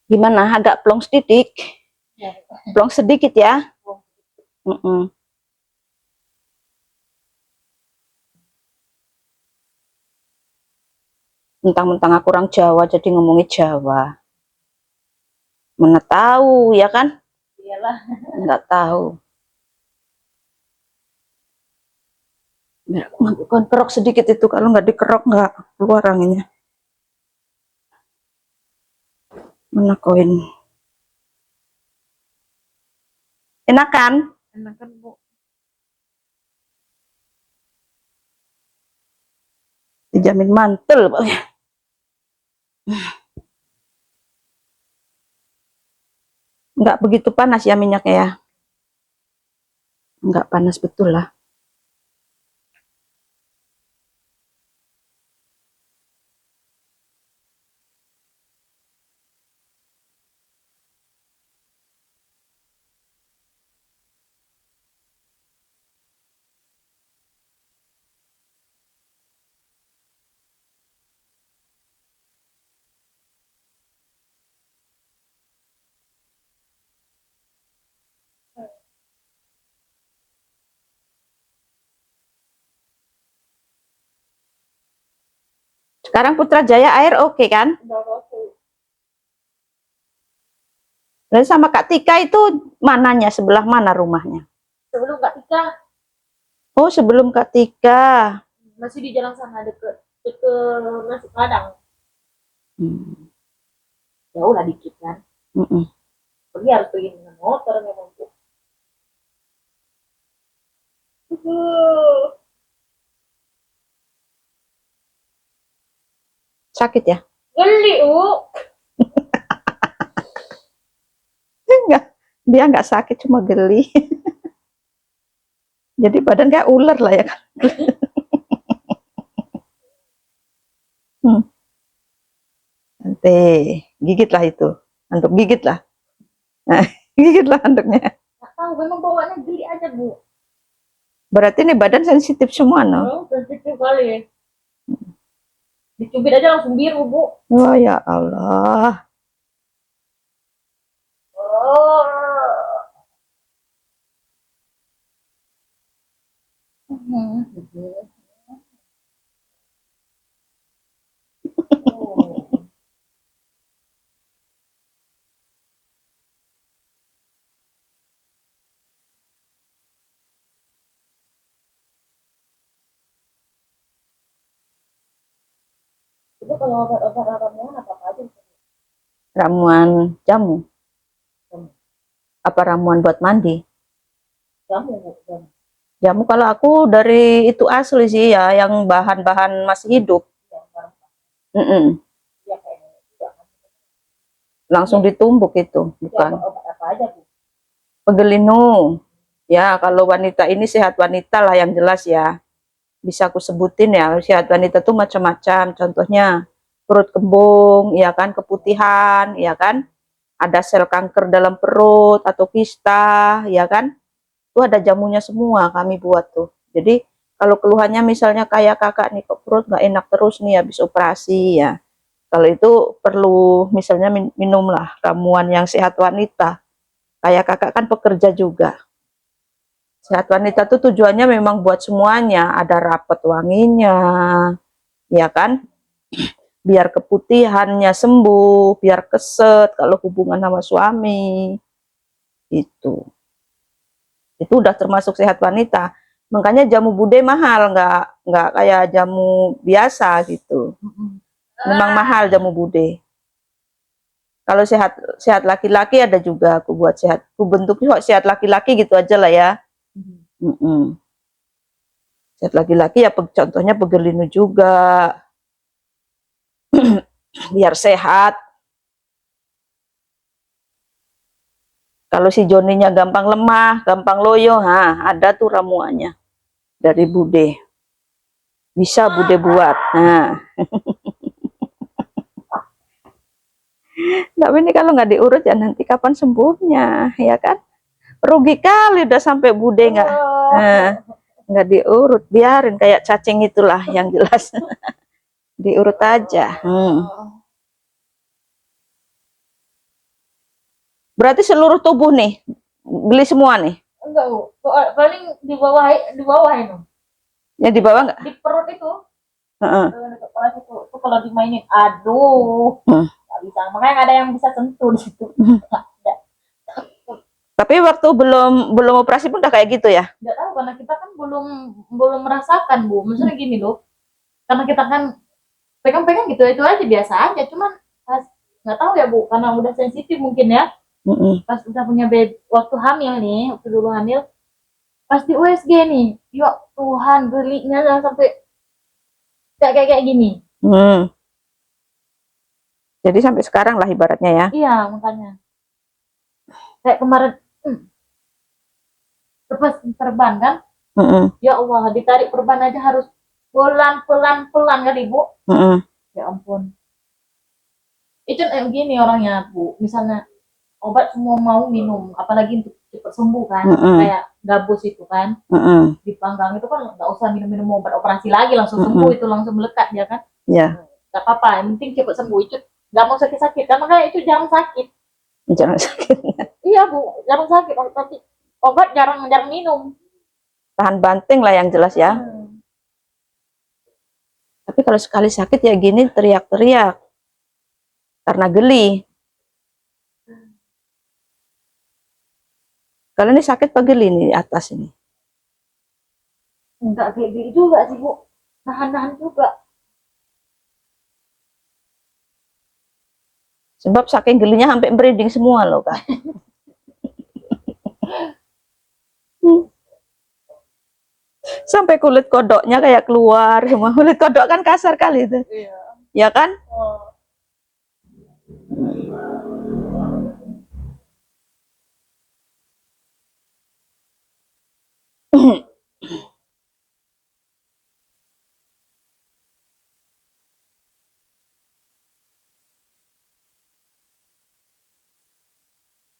Gimana? Agak plong sedikit. Ya. Plong sedikit ya. Mentang-mentang aku orang Jawa jadi ngomongnya Jawa. Mana tahu ya kan? Iyalah. Nggak tahu. Biar kerok sedikit itu, kalau nggak dikerok nggak keluar anginnya. Mana koin? Enakan? Enakan, Bu. Dijamin mantel, Pak. Nggak begitu panas ya minyaknya ya? Nggak panas betul lah. Sekarang Putrajaya air oke kan? Dan sama Kak Tika itu mananya, sebelah mana rumahnya? Sebelum Kak Tika. Oh, sebelum Kak Tika. Masih di jalan sana deket masuk Padang. Jauh lah dikit kan. Pergi harus pergi dengan motor memang, Bu. Sakit ya? Geli, Bu. Enggak, dia nggak sakit, cuma geli. Jadi badan kayak ular lah ya kan. Nanti gigit lah itu, anduk gigit lah. Nah, gigit lah anduknya. Nggak tahu, memang bawaannya geli aja, Bu. Berarti ini badan sensitif semua, no? Oh, sensitif kali. Dicubit aja langsung biru, Bu. Oh ya Allah. Oh. Itu kalau obat-obat ramuan apa aja? Ramuan jamu. Apa ramuan buat mandi? Jamu, Bu. Jamu kalau aku dari itu asli sih ya, yang bahan-bahan masih hidup. Langsung ditumbuk itu, bukan? Obat apa aja, Bu? Pegelinu. Ya, kalau wanita ini sehat wanita lah yang jelas ya. Bisa aku sebutin ya, sehat wanita tuh macam-macam. Contohnya perut kembung, ya kan, keputihan, ya kan. Ada sel kanker dalam perut atau kista, ya kan. Itu ada jamunya semua kami buat tuh. Jadi kalau keluhannya misalnya kayak kakak nih, kok perut nggak enak terus nih habis operasi ya. Kalau itu perlu misalnya minumlah ramuan yang sehat wanita. Kayak kakak kan pekerja juga. Sehat wanita tuh tujuannya memang buat semuanya. Ada rapet wanginya, ya kan? Biar keputihannya sembuh, biar keset kalau hubungan sama suami. Itu udah termasuk sehat wanita. Makanya jamu bude mahal, nggak kayak jamu biasa gitu. Memang mahal jamu bude. Kalau sehat laki-laki ada juga aku buat sehat. Aku bentuk sehat laki-laki gitu aja lah ya. Sehat laki-laki ya contohnya pegelinu juga. Biar sehat. Kalau si Joninya gampang lemah, gampang loyo, ada tuh ramuannya dari bude. Bisa bude buat. Nah. Tapi ini kalau nggak diurut ya nanti kapan sembuhnya, ya kan? Rugi kali udah sampai bude nggak diurut, biarin kayak cacing itulah yang jelas. Diurut aja. Berarti seluruh tubuh nih, geli semua nih. Enggak, Bu. Paling di bawah itu. Ya di bawah nggak? Di perut itu. Heeh. Dekat perut itu kalau dimainin, aduh, nggak bisa. Makanya nggak ada yang bisa sentuh di situ. Nggak ada. Tapi waktu belum operasi pun udah kayak gitu ya? Nggak tahu karena kita kan belum belum merasakan, Bu. Maksudnya gini loh, karena kita kan pegang-pegang gitu itu aja biasa aja. Cuman pas nggak tahu ya, Bu, karena udah sensitif mungkin ya. Pas udah punya baby, waktu hamil nih, waktu dulu hamil, pas di USG nih, ya Tuhan, gelinya sampai kayak gini. Jadi sampai sekarang lah ibaratnya ya. Iya, makanya kayak kemarin lepas perban kan, ya Allah, ditarik perban aja harus pelan kali, Bu. Ya ampun, itu gini orangnya, Bu. Misalnya obat semua mau minum, apalagi untuk cepat sembuh kan, kayak gabus itu kan, dipanggang itu kan nggak usah minum obat operasi lagi, langsung sembuh, itu langsung melekat dia kan. Ya. Nggak apa-apa, yang penting cepat sembuh. Itu nggak mau sakit-sakit, karena kayak itu jarang sakit. Jangan sakit. Iya, Bu, jarang sakit, tapi obat jarang minum. Tahan banting lah yang jelas ya. Tapi kalau sekali sakit ya gini teriak-teriak karena geli. Kalau ini sakit apa geli nih di atas ini? Enggak geli juga sih, Bu. Nahan-nahan juga. Sebab saking gelinya sampai merinding semua loh Kak. Sampai kulit kodoknya kayak keluar semua. Kulit kodok kan kasar kali itu. Iya. Ya kan? Oh.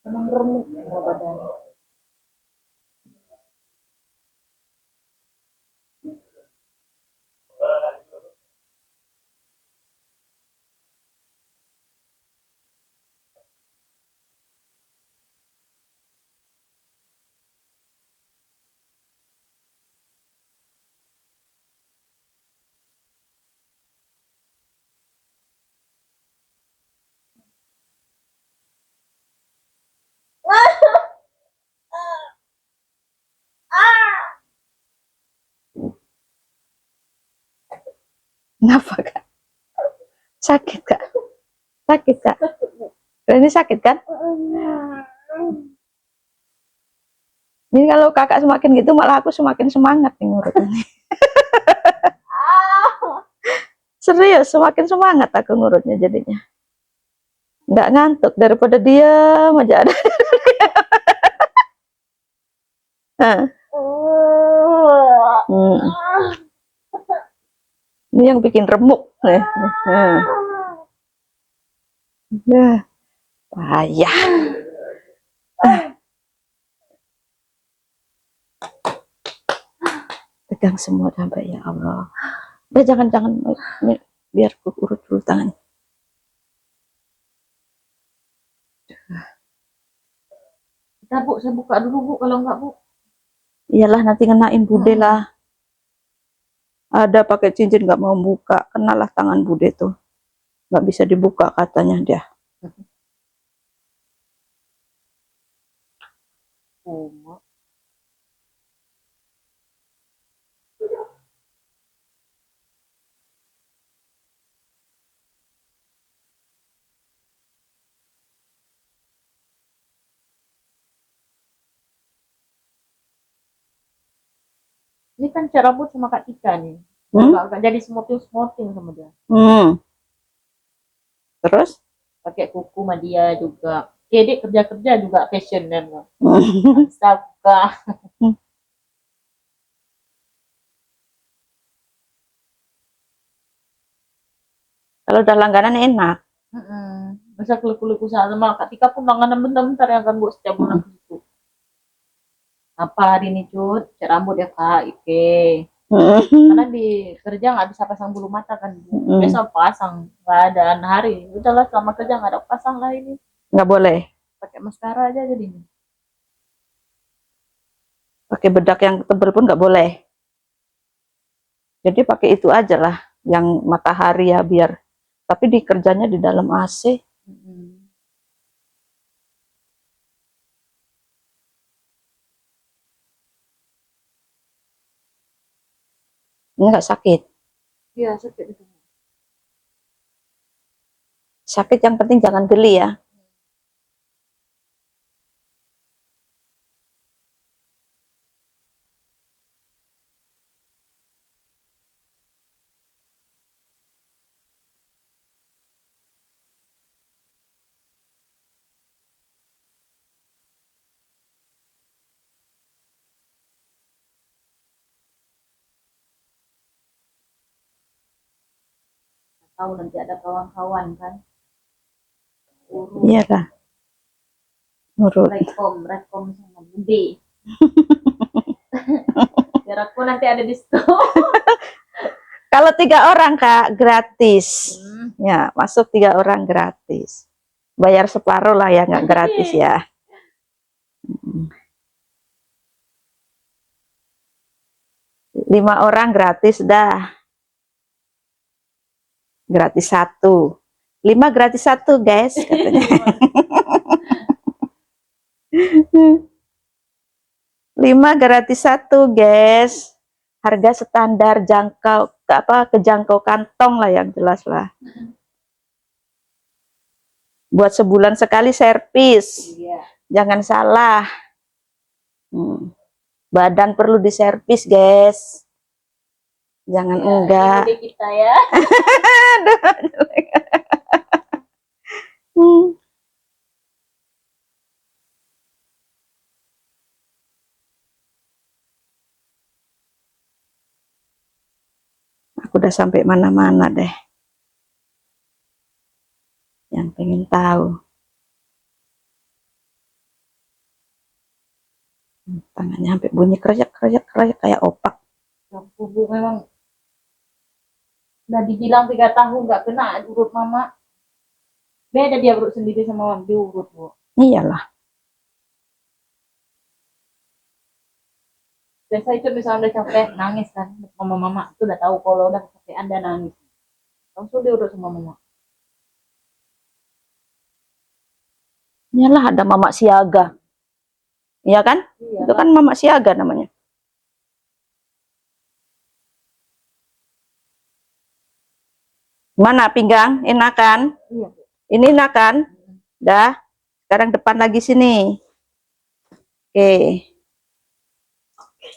Memang remuk badan. Kenapa Kak? Sakit Kak? Sakit Kak? Ini sakit kan? Ini kalau kakak semakin gitu malah aku semakin semangat nih ngurut ini. Serius, semakin semangat aku ngurutnya jadinya. Nggak ngantuk daripada diam aja ada. Ini yang bikin remuk. Nah, payah. Pegang semua sampai ya Allah. Udah jangan biar aku urut dulu tangan. Kita, Bu, saya buka dulu, Bu, kalau enggak, Bu. Iyalah nanti ngenain bude lah. Ada pakai cincin nggak mau buka, kenalah tangan bude tuh. Nggak bisa dibuka katanya dia. Ini kan cara rambut sama Kak Tika nih. Nggak jadi smoting sama dia. Terus? Pakai kuku sama dia juga. Dia kerja juga fashion dan bisa buka. Kalau udah langganan enak. Masa kulit usaha sama Kak Tika pun langganan bentar-bentar yang akan buat setiap bulan gitu. Apa hari ini Cut? Cat rambut ya Kak, Ike. Karena di kerja nggak bisa pasang bulu mata kan, biasa pasang, nggak ada hari. Udahlah selama kerja nggak ada pasang lah ini. Nggak boleh. pakai maskara aja jadinya. Pakai bedak yang tebal pun nggak boleh. Jadi pakai itu aja lah, yang matahari ya biar. Tapi dikerjanya di dalam AC. Ini nggak sakit. Iya, sakit itu. Sakit yang penting jangan geli ya. Tahu nanti ada kawan-kawan kan. Iya lah. Nurut. Rekom sama Budi. Biar aku nanti ada diskon. Kalau 3 orang Kak gratis. Ya, masuk 3 orang gratis. Bayar separuh lah ya, nggak gratis ya. 5 orang gratis dah. Gratis 1. 5 gratis 1 guys katanya. 5 gratis 1 guys. Harga standar jangkau kejangkau kantong lah yang jelas lah. Buat sebulan sekali servis. Iya. Jangan salah. Badan perlu diservis guys. Jangan Ya, enggak. ini kita ya. Aku udah sampai mana-mana deh. Yang pengen tahu. Tangannya sampai bunyi kerajak kayak opak. Bu, memang udah dibilang 3 tahun nggak kena urut mama. Beda dia urut sendiri sama diurut, Bu. Iyalah. Biasa itu misalnya udah capek nangis kan sama mama itu udah tahu kalau udah kecapean dia nangis. Langsung diurut sama mama. Iyalah ada mama siaga. Iya kan? Iya. Itu kan mama siaga namanya. Mana pinggang? Enakan? Iya. Ini enakan? Dah. Sekarang depan lagi sini. Oke.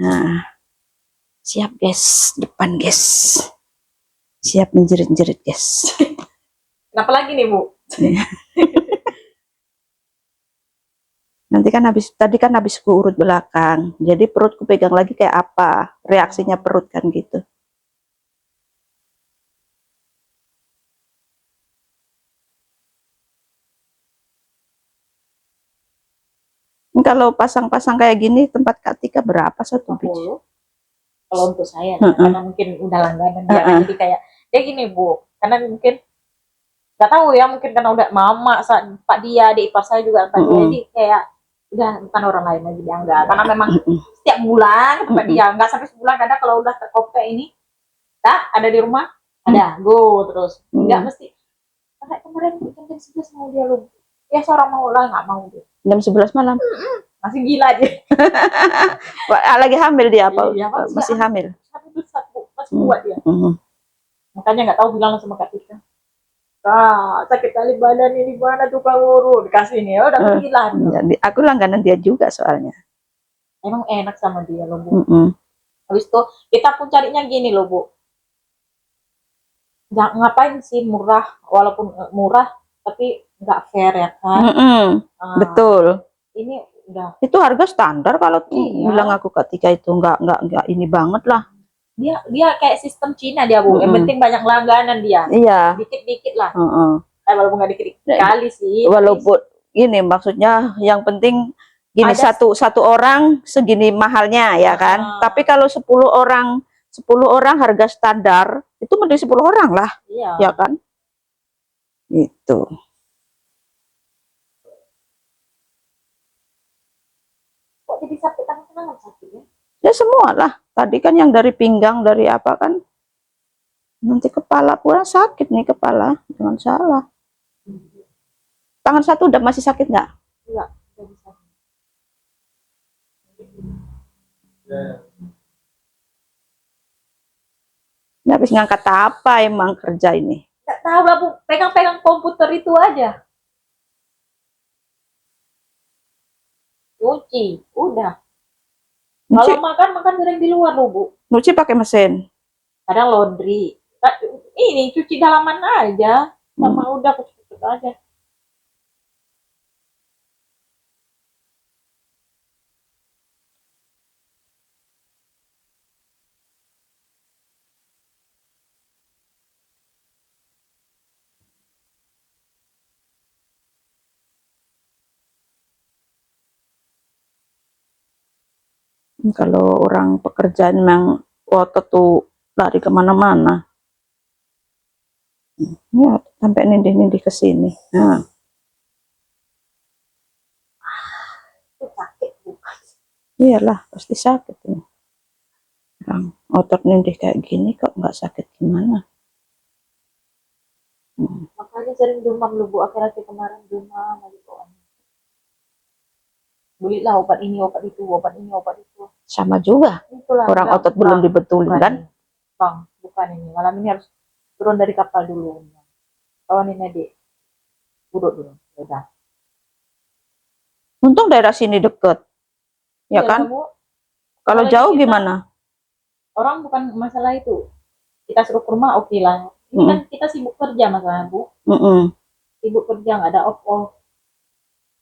Nah. Siap guys, depan guys. Siap menjerit-jerit guys. Kenapa lagi nih, Bu? Nanti kan tadi kan habis ku urut belakang. Jadi perutku pegang lagi kayak apa? Reaksinya perut kan gitu. Kalau pasang-pasang kayak gini tempat Kak Tika berapa satu biji? Kalau untuk saya, karena mungkin udah langganan dia, jadi kayak gini Bu, karena mungkin nggak tahu ya, mungkin karena udah mama, Pak dia, adik ipar saya juga Pak dia, jadi kayak udah bukan orang lain lagi dia enggak, karena memang setiap bulan Pak dia enggak sampai sebulan, kadang kalau udah terkope ini, tak ada di rumah, ada go terus, enggak mesti. Kayak kemarin jam 11 mau dia lu, ya seorang mau lah nggak mau dia. Jam 11 malam. Masih gila aja. Lagi hamil dia apa? Iya, masih hamil. Masih kuat dia. Makanya nggak tahu bilang sama Kak Tika. Sakit kali badan ini mana tukang urut dikasih nih, udah gila. Jadi aku langganan dia juga soalnya. Emang enak sama dia loh Bu. Habis itu kita pun carinya gini loh Bu. Jangan ngapain sih murah, walaupun murah tapi nggak fair ya kan. Betul. Ini udah. Itu harga standar kalau bilang aku ketika itu nggak ini banget lah. Dia kayak sistem Cina dia Bu. Yang penting banyak langganan dia. Iya. Dikit-dikit lah. Walaupun nggak dikit kali sih. Walaupun ini maksudnya yang penting gini satu orang segini mahalnya ya kan. Tapi kalau 10 orang harga standar itu mending 10 orang lah. Iya. Ya kan? Itu. semua lah. Tadi kan yang dari pinggang, dari apa kan. Nanti kepala kurang sakit nih kepala. Jangan salah. Tangan satu udah masih sakit nggak? Enggak, nggak bisa. Ini habis ngangkat apa emang kerja ini? Nggak tahu lah Bu, pegang-pegang komputer itu aja. Cuci, udah. Nyuci, Kalau makan sering di luar loh Bu. nyuci pakai mesin. Kadang laundry. Ini cuci dalaman aja. Sama udah cepet aja. Kalau orang pekerjaan memang otot tuh lari kemana-mana. Ya, sampai nindih-nindih ke sini. Nah, Itu sakit Bu. iyalah pasti sakit ini. Orang otot nindih kayak gini kok nggak sakit gimana? Makanya sering demam loh Bu. Akhir-akhir kemarin demam aja bawaannya. Belilah obat ini, obat itu, obat ini, obat itu. Sama juga. Itulah. Orang Bang, otot belum dibetulin bukan kan? ini. Bang, bukan ini. Malam ini harus turun dari kapal dulu. Kawanin adik. Duduk dulu. Udah. Untung daerah sini deket, ya Iya, kan? Bu. Kalau Apalagi jauh kita- gimana? Orang bukan masalah itu. Kita suruh ke rumah oke lah. Ini kan kita sibuk kerja masalah Bu. Mm-mm. Sibuk kerja nggak ada off.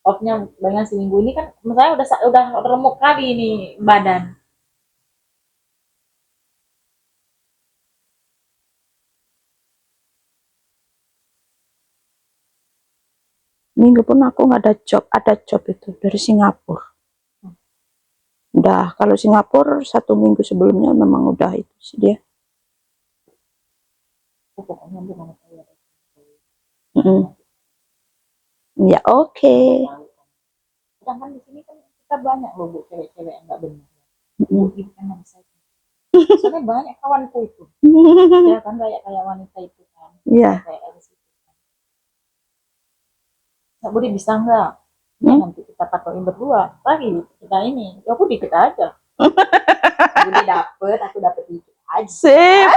Off-nya banyak seminggu ini kan. Misalnya udah remuk kali ini badan. Minggu pun aku nggak ada job itu dari Singapura. Udah, kalau Singapura 1 minggu sebelumnya memang udah itu sih dia. Pokoknya bukan saya. Mm-mm. Ya oke. Sedangkan di sini kan kita banyak loh Bu cewek-cewek yang nggak benar. Mm-mm. Ibu emang saya. Soalnya banyak kawanku itu. Ya kan kayak wanita itu kan. Iya. Kayak Elis itu kan. Nggak Budi bisa nggak? Nanti kita patokin berdua. Lagi kita ini. Ya Budi kita aja. Budi dapet, aku dapet dikit aja. Sip.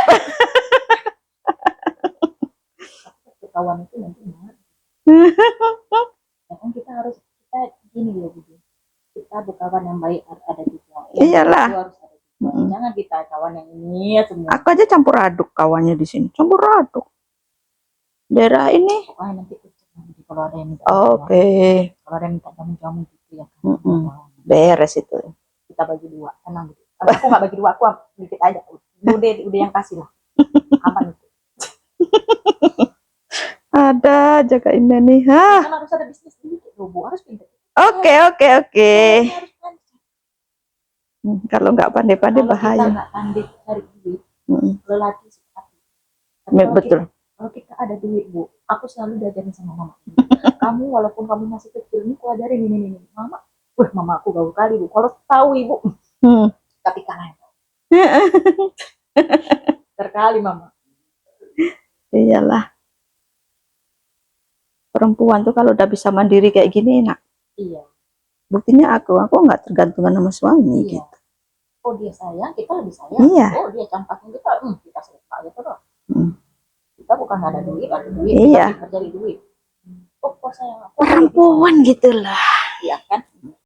Kawan itu nanti gimana? Ya kan kita gini loh Budi. Kita berkawan yang baik harus ada juga. Iyalah. Harus ada juga. Jangan kita kawan yang ini ya semua. Aku aja campur aduk kawannya di sini. Campur aduk. Daerah ini. Pokoknya nanti kalau ada yang minta Oke. kalau ada yang minta jamu-jamu gitu ya kan. Beres itu. Kita bagi dua, tenang gitu. Aku nggak bagi dua, aku dikit aja. Udah yang kasih lah. Aman itu. Ada jaga ini nih. Hah. Kan harus ada bisnis sedikit loh Bu, harus pintar. Oke. Harus lancar. Kalau nggak pandai-pandai Kalau bahaya. kita nggak pandai cari duit, lelaki suka. Betul. Kalau kita ada duit Bu, aku selalu diajarin sama mama. Kamu walaupun kamu masih kecil, ini aku ajarin ini. Mama, mama aku gaul kali Bu. Kalau tahu Ibu, tapi kalah. Terkali mama. Iyalah. Perempuan tuh kalau udah bisa mandiri kayak gini enak. Iya. Buktinya aku nggak tergantungan sama suami Iya. gitu. Oh dia sayang, kita lebih sayang. Iya. Oh dia campakin kita suka gitu loh. Hmm. Kita bukan ada duit, Iya. kita kerja di duit. Oh kok sayang aku. Perempuan gitulah. Iya kan?